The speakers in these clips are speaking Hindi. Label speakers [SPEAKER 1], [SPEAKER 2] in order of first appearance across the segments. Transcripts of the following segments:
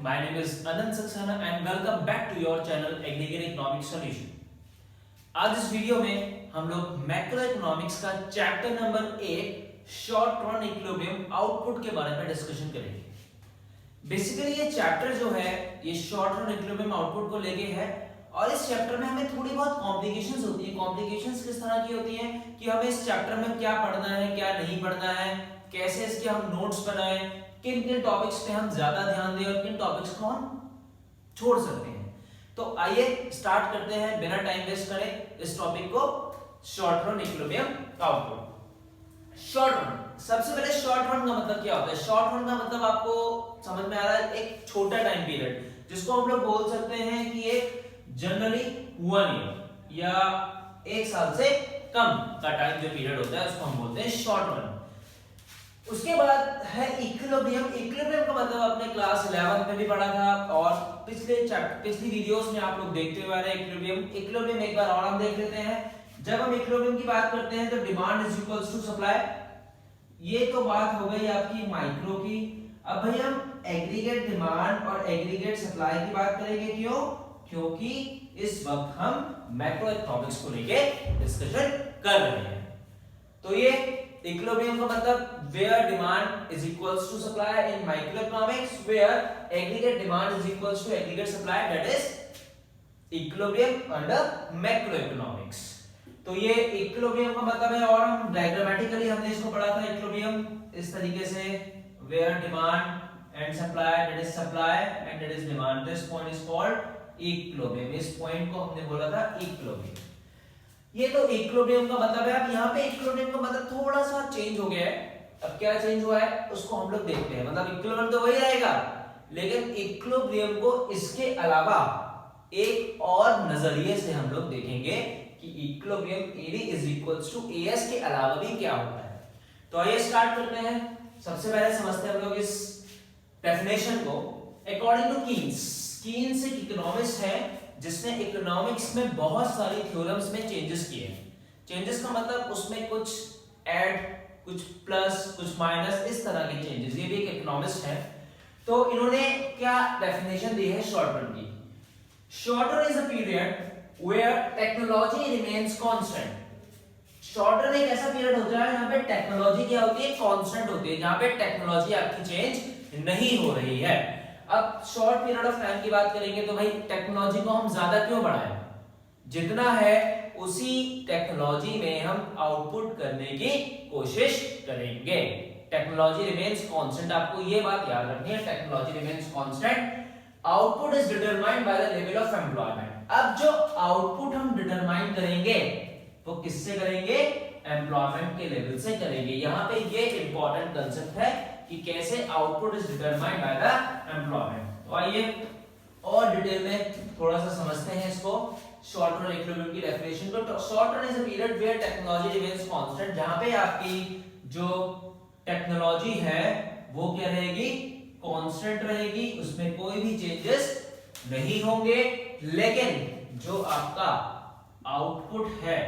[SPEAKER 1] My name is Anand Saxena and welcome back to your channel Aggregate Economics Solution. आज इस वीडियो में हम लोग मैक्रो इकोनॉमिक्स का chapter number 8 short run equilibrium output के बारे में डिस्कशन करेंगे। बेसिकली ये चैप्टर जो है ये शॉर्ट रन इक्विलिब्रियम आउटपुट को लेके है और इस चैप्टर में हमें थोड़ी बहुत कॉम्प्लिकेशंस होती है। कॉम्प्लिकेशंस किस तरह की होती हैं कि हमें इस चैप्टर में क्या पढ़ना है, क्या नहीं पढ़ना है, कैसे इसके हम नोट्स बनाएं, किन किन टॉपिक्स पे हम ज्यादा ध्यान दें और किन टॉपिक्स को हम छोड़ सकते हैं। तो आइए स्टार्ट करते हैं बिना टाइम वेस्ट करे इस टॉपिक को, short run equilibrium output. Short run, सबसे पहले शॉर्ट रन का मतलब क्या होता है? शॉर्ट रन का मतलब आपको समझ में आ रहा है, एक छोटा टाइम पीरियड जिसको हम लोग बोल सकते हैं कि एक जनरली 1 ईयर या 1 साल से कम का टाइम जो पीरियड होता है उसको हम बोलते हैं शॉर्ट रन। उसके बाद है इक्विलिब्रियम। इक्विलिब्रियम का मतलब आपने क्लास 11 में भी पढ़ा था और पिछली वीडियोस में आप लोग देखते हुए आ रहे हैं इक्विलिब्रियम। इक्विलिब्रियम एक बार और हम देख लेते हैं। जब हम इक्विलिब्रियम की बात करते हैं तो demand is equals to supply. ये तो बात हो गई आपकी माइक्रो की। अब भाई हम एग्रीगेट डिमांड और एग्रीगेट सप्लाई की बात करेंगे। क्यों? क्योंकि इस वक्त हम मैक्रो इकोनॉमिक्स को लेके डिस्कशन कर रहे हैं। तो ये इक्विलिब्रियम का मतलब where demand is equals to supply in microeconomics, where aggregate demand is equals to aggregate supply, that is equilibrium under macroeconomics। तो ये इक्विलिब्रियम का मतलब है और हम डायग्रामेटिकली हमने इसको पढ़ा था इक्विलिब्रियम इस तरीके से, where demand and supply, that is supply and that is demand, this point is called equilibrium। इस पॉइंट को हमने बोला था इक्विलिब्रियम। ये तो इक्विलिब्रियम का मतलब है। अब यहाँ पे इक्विलिब्रियम का मतलब थोड़ा सा चेंज हो गया है। अब क्या चेंज हुआ है उसको हम लोग देखते हैं। मतलब इक्विलिब्रियम तो वही रहेगा लेकिन इक्विलिब्रियम को इसके अलावा एक और नजरिए से हम लोग देखेंगे कि equilibrium AD is equals to AS के अलावा भी क्या होता है। तो आइए स्टार्ट करते हैं। सबसे पहले समझते हैं हम लोग इस डेफिनेशन को। अकॉर्डिंग टू कीन्स एक इकोनॉमिस्ट है जिसने इकोनॉमिक्स में बहुत सारी थ्योरम्स में चेंजेस किए हैं। चेंजेस का मतलब उसमें कुछ ऐड, कुछ प्लस, कुछ माइनस, इस तरह के चेंजेस। ये भी एक इकोनॉमिस्ट है। तो इन्होंने क्या डेफिनेशन दी है शॉर्ट रन की? Short run is a period where technology remains constant. Short run एक ऐसा पीरियड होता है जहां पे टेक्नोलॉजी क्या होती है? कांस्टेंट होती है, जहां पे टेक्नोलॉजी आपकी चेंज नहीं हो रही है। अब शॉर्ट पीरियड ऑफ टाइम की बात करेंगे तो भाई टेक्नोलॉजी को हम ज्यादा क्यों बढ़ाएं? जितना है उसी टेक्नोलॉजी में हम आउटपुट करने की कोशिश करेंगे। टेक्नोलॉजी रिमेन्स कांस्टेंट, आपको ये बात याद रखनी है, technology remains constant. Output is determined by the level of employment. अब जो आउटपुट हम डिटरमाइन करेंगे वो किससे करेंगे? एम्प्लॉयमेंट के लेवल से करेंगे। यहाँ पे ये इंपॉर्टेंट कंसेप्ट है कि कैसे output is determined by the employment. तो आइए और डिटेल में थोड़ा सा समझते हैं इसको, शॉर्ट रन इक्विलिब्रियम की डेफिनेशन को। तो short run is a period where technology remains constant, जहां पे आपकी जो टेक्नोलॉजी है वो क्या रहेगी? कांस्टेंट रहेगी, उसमें कोई भी चेंजेस नहीं होंगे। लेकिन जो आपका आउटपुट है,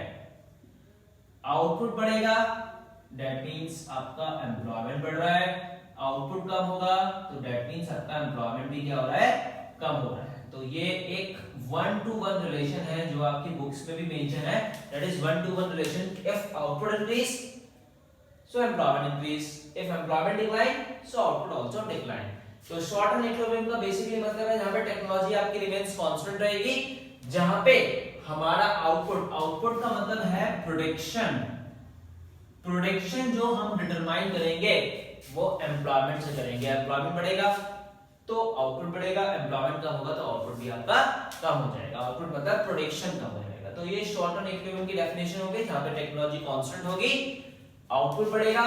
[SPEAKER 1] आउटपुट बढ़ेगा, दैट मींस आपका एम्प्लॉयमेंट बढ़ रहा है। आउटपुट कम होगा तो दैट मींस आपका एम्प्लॉयमेंट भी क्या हो रहा है? कम हो रहा है। तो ये एक 1-to-1 रिलेशन है जो आपकी बुक्स में भी मेंशन है, that is 1-to-1 relation. If output increase so employment increase, if employment decline so output also decline. तो शॉर्ट रन इक्विलिब्रियम का बेसिकली मतलब है जहां पे टेक्नोलॉजी आपकी रिमेन्स कांस्टेंट रहेगी, जहां पे हमारा आउटपुट का मतलब है प्रोडक्शन जो हम डिटरमाइन करेंगे वो एम्प्लॉयमेंट से करेंगे। एम्प्लॉयमेंट बढ़ेगा तो आउटपुट बढ़ेगा, एम्प्लॉयमेंट कम होगा तो आउटपुट भी आपका कम हो जाएगा। आउटपुट मतलब प्रोडक्शन कम हो जाएगा। तो ये शॉर्ट रन इक्विलिब्रियम की डेफिनेशन हो गई, जहां पे टेक्नोलॉजी कांस्टेंट होगी, आउटपुट बढ़ेगा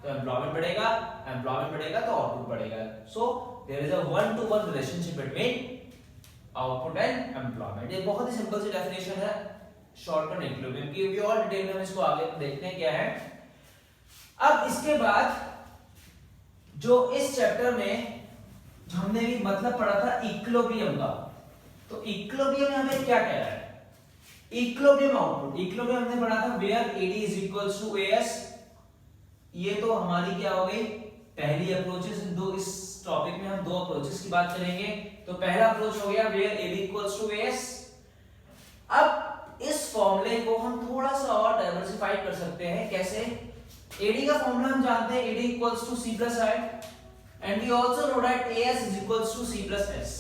[SPEAKER 1] तो एम्प्लॉयमेंट बढ़ेगा, एम्प्लॉयमेंट बढ़ेगा तो आउटपुट बढ़ेगा। So there is a 1-to-1 relationship between output and employment. ये बहुत ही सिंपल सी डेफिनेशन है शॉर्ट रन इक्विलिब्रियम की। और डिटेल में हम इसको आगे देखते हैं क्या है। अब इसके बाद जो इस चैप्टर में हमने भी मतलब पढ़ा था इक्विलिब्रियम का, तो इक्विलिब्रियम यहां पे क्या कह रहा है? इक्विलिब्रियम आउटपुट, इक्विलिब्रियम हमने पढ़ा था where AD is equals to AS। ये तो हमारी क्या हो गई? पहली अप्रोचेस। इस टॉपिक में हम दो अप्रोचेस की बात करेंगे। तो पहला अप्रोच हो गया where AB equals to AS। अब इस फॉर्मूले को हम थोड़ा सा और डाइवर्सिफाइड कर सकते हैं। कैसे? AD का फॉर्मूला हम जानते हैं, AD equals to C plus I and we also know that AS is equals to C plus S।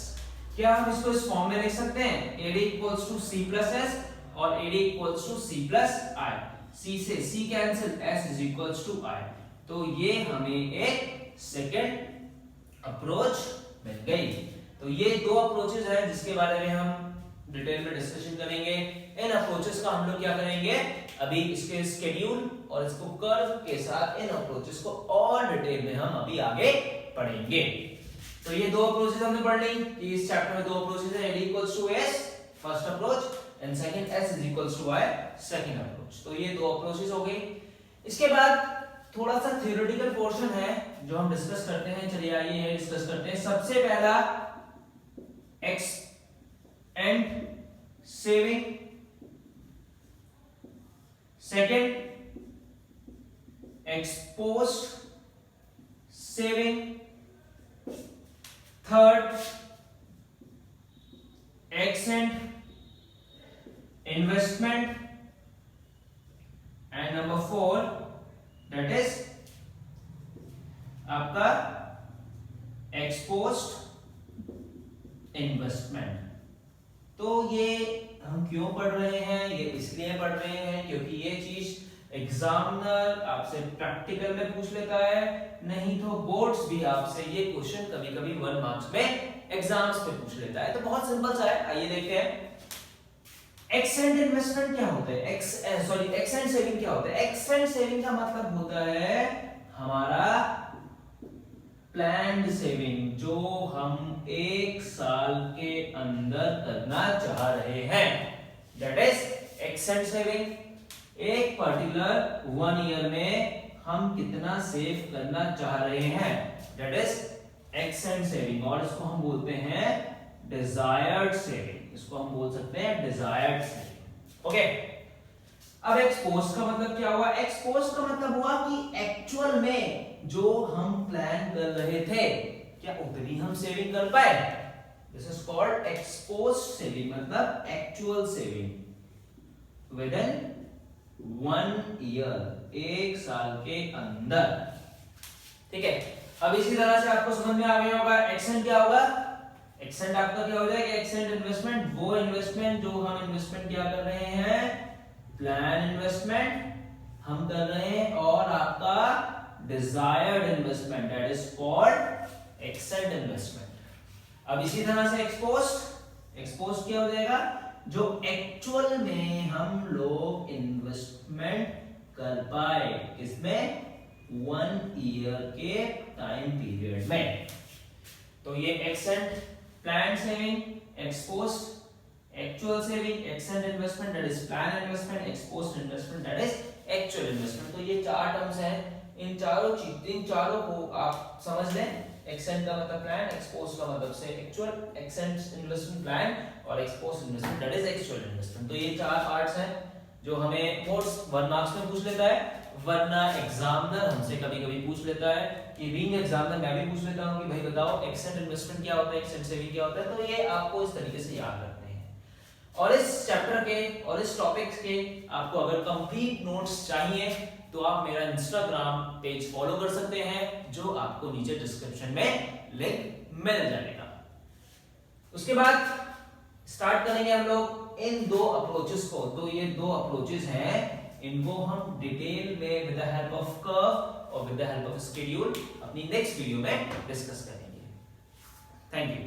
[SPEAKER 1] क्या हम इसको इस फॉर्म में लिख सकते हैं? AD equals to C plus S और AD equals to C plus I। C से C cancel, S is equals to I। तो ये हमें एक सेकंड अप्रोच मिल गई। तो ये दो अप्रोचेस हैं जिसके बारे में हम डिटेल में डिस्कशन करेंगे। इन अप्रोचेस का हम लोग क्या करेंगे, अभी इसके स्केड्यूल और इसको कर्व के साथ इन अप्रोचेस को और डिटेल में हम अभी आगे पढ़ेंगे। तो ये दो अप्रोचेस हमने पढ़ ली कि इस चैप्टर में दो अप्रोचेस हैं, AD equals to S first approach and second S is equals to I second approach. तो ये दो अप्रोचेस हो गई। इसके बाद थोड़ा सा थ्योरेटिकल पोर्शन है जो हम डिस्कस करते हैं। चलिए आइए ये डिस्कस करते हैं। सबसे पहला x and saving, second exposed saving, third accent investment and number 4 that is आपका एक्सपोज्ड इन्वेस्टमेंट। तो ये हम क्यों पढ़ रहे हैं? ये इसलिए पढ़ रहे हैं क्योंकि ये चीज एग्जामिनर आपसे प्रैक्टिकल में पूछ लेता है, नहीं तो बोर्ड्स भी आपसे ये क्वेश्चन कभी-कभी 1 मार्क्स में एग्जाम्स पे पूछ लेता है। तो बहुत सिंपल सा है, आइए देखते हैं। एक्सेंट इन्वेस्टमेंट क्या होता है? एक्सेंट सेविंग क्या होता है? एक्सेंट सेविंग का मतलब होता है हमारा प्लान्ड सेविंग, जो हम 1 साल के अंदर करना चाह रहे हैं, दैट इज एक्सेंट सेविंग। एक पर्टिकुलर 1 ईयर में हम कितना सेव करना चाह रहे हैं, दैट इज एक्सेंट सेविंग। और इसको हम बोलते हैं डिजायर्ड सेविंग, इसको हम बोल सकते हैं डिजायर्ड सेविंग। ओके, अब एक्सपोज का मतलब क्या हुआ? एक्सपोज का मतलब हुआ कि एक्चुअल में जो हम प्लान कर रहे थे क्या उतनी हम सेविंग कर पाए। This is called ex post saving, मतलब actual saving within 1 year, 1 साल के अंदर। ठीक है, अब इसी तरह से आपको समझ में आ गया होगा एक्सेंट क्या होगा। एक्सेंट आपका क्या हो जाएगा? एक्सेंट इन्वेस्टमेंट, वो इन्वेस्टमेंट जो हम इन्वेस्टमेंट क्या कर रहे हैं, प्लान इन्वेस्टमेंट हम कर रहे हैं, और आपका desired investment that is called accent investment. अब इसी तरह से एक्सपोज्ड क्या हो जाएगा? जो एक्चुअल में हम लोग इन्वेस्टमेंट कर पाए, किसमें? 1 ईयर के टाइम पीरियड में। तो ये accent, plan saving, exposed actual saving, accent investment that is plan investment, exposed investment that is actual investment. तो ये 4 टर्म्स हैं। इन चारों को आप समझ लें। एक्सेंट का मतलब प्लान, एक्सपोज का मतलब से एक्चुअल, एक्सेंट इन्वेस्टमेंट प्लान और expose investment that is actual investment. तो ये 4 पार्ट्स हैं जो हमें बोर्ड्स 1 मार्क्स में पूछ लेता है, वरना एग्जामिनर हमसे कभी-कभी पूछ लेता है कि बीइंग एग्जामिनर मैं भी पूछ लेता हूं कि भाई बताओ एक्सेंट इन्वेस्टमेंट क्या होता है, एक्सेंट सेविंग क्या होता है। तो ये आपको इस तरीके से याद रखने हैं। और इस चैप्टर के और इस टॉपिक्स के आपको अगर कंप्लीट नोट्स चाहिए तो आप मेरा इंस्टाग्राम पेज फॉलो कर सकते हैं, जो आपको नीचे डिस्क्रिप्शन में लिंक मिल जाएगा। उसके बाद स्टार्ट करेंगे हम लोग इन 2 अप्रोचेस को। तो ये 2 अप्रोचेस हैं, इनको हम डिटेल में with the help of curve और with the help of schedule अपनी नेक्स्ट वीडियो में डिस्कस करेंगे। Thank you.